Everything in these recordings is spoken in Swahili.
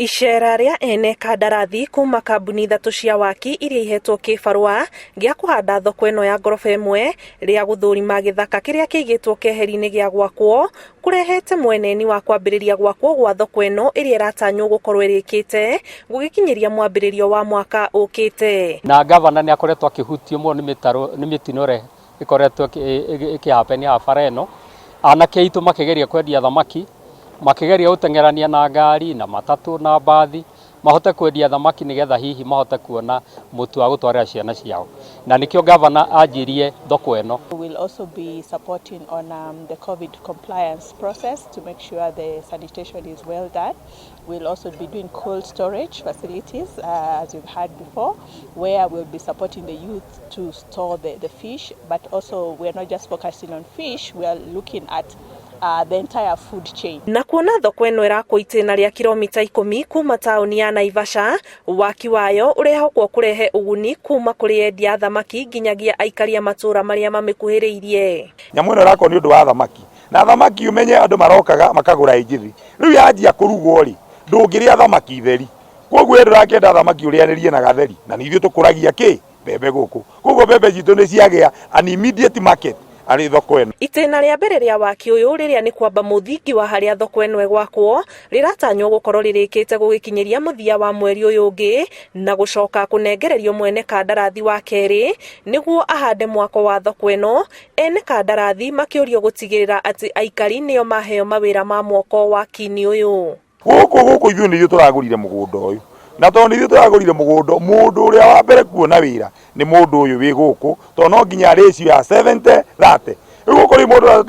Icera ria ene kandarathi kuma kambuni ithatu cia waki iria ihetwo kibarua gia kuhanda thoko ino ya ngorofa imwe ria guthurima githaka kiria kiigitwo keheri-ini gia gwakwo kurehete mweneni wa kwambiriria gwakwo gwa thoko ino iria iratanywo gukorwo irikite gugikinyiria mwambiririo wa mwaka ukite. Na gavana ni akoretwo akihutio muno ni mitinore ikoretwo ikihapenia habara ino, anake aitu makigeria kwendia thamaki, makigeria utengerania na ngari na matatu na bathi mahote kwendia thamaki nigetha hihi mahote kuona mutu wa gutwarira ciana ciao, na nikio governor ajirie thoko eno. We will also be supporting on the COVID compliance process to make sure the sanitation is well done. We'll also be doing cold storage facilities as you've heard before, where we'll be supporting the youth to store the fish, but also we're not just focusing on fish, we are looking at the entire food chain. Na kuona thoko eno irakwo itena ria kilomita 10 kuma tauni ya Naivasha, waki wayo urehokwo kurehe uguni kuma kuri endia thamaki nginyagia aikari a matura maria mamikuhiriirie. Nyamu ino irakwo ni undu wa thamaki, na thamaki umenye andu marokaga makagura injithi, riu yanjia kurugwo ri ndungiria thamaki theri, koguo endu rakenda thamaki urianirie na gatheri, na nithio tukuragia ki bebe guku, koguo bebe jitu ni ciagia an immediate market ari thoko eno. Itena ria mbere ria waki uyu riria ni kwamba muthingi wa haria thoko eno egwakwo riratanywo gukorwo ririkite gugikinyiria muthia wa mweri uyu ungi na gucoka kunengererio mwene kandarathi wa keri niguo ahande mwako wa thoko eno. Ene kandarathi makiurio gutigirira ati aikari nio maheo mawira ma mwako waki-ini uyu. Guku ithuĩ nĩithuĩ tũragũrire mũgũnda ũyũ, na tondũ nĩithuĩ tũragũrire mũndũ ũrĩa wa mbere kuona wĩra nĩ mũndũ ũyũ wĩ gũkũ, tondũ no nginya ratio ya 70-30. Rĩu kũrĩ mũndũ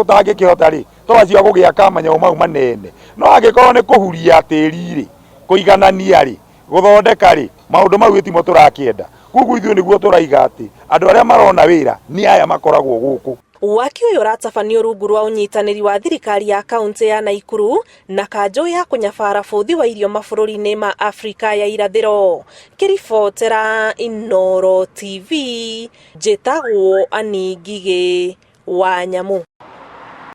ũtangĩkĩhota rĩ twacia gũgĩaka manyamũ mau manene, no angĩkorwo nĩ kũhuria tĩri rĩ, kũiganania rĩ, gũthondeka rĩ, maũndũ mau gĩtimo tũrakĩenda. Koguo ithuĩ nĩguo tũraiga atĩ andũ arĩa marona wĩra nĩ aya makoragwo gũkũ. Waki uyu uratabanio rungu rwa unyitaniri wa thirikari ya kaunti ya Naikuru na kanjo ya kunyabara buthi wa irio mabururi-ini ma Afrika ya irathiro. Kiribotera Inooro TV, njitagwo Ani Ngigĩ wa Nyamu.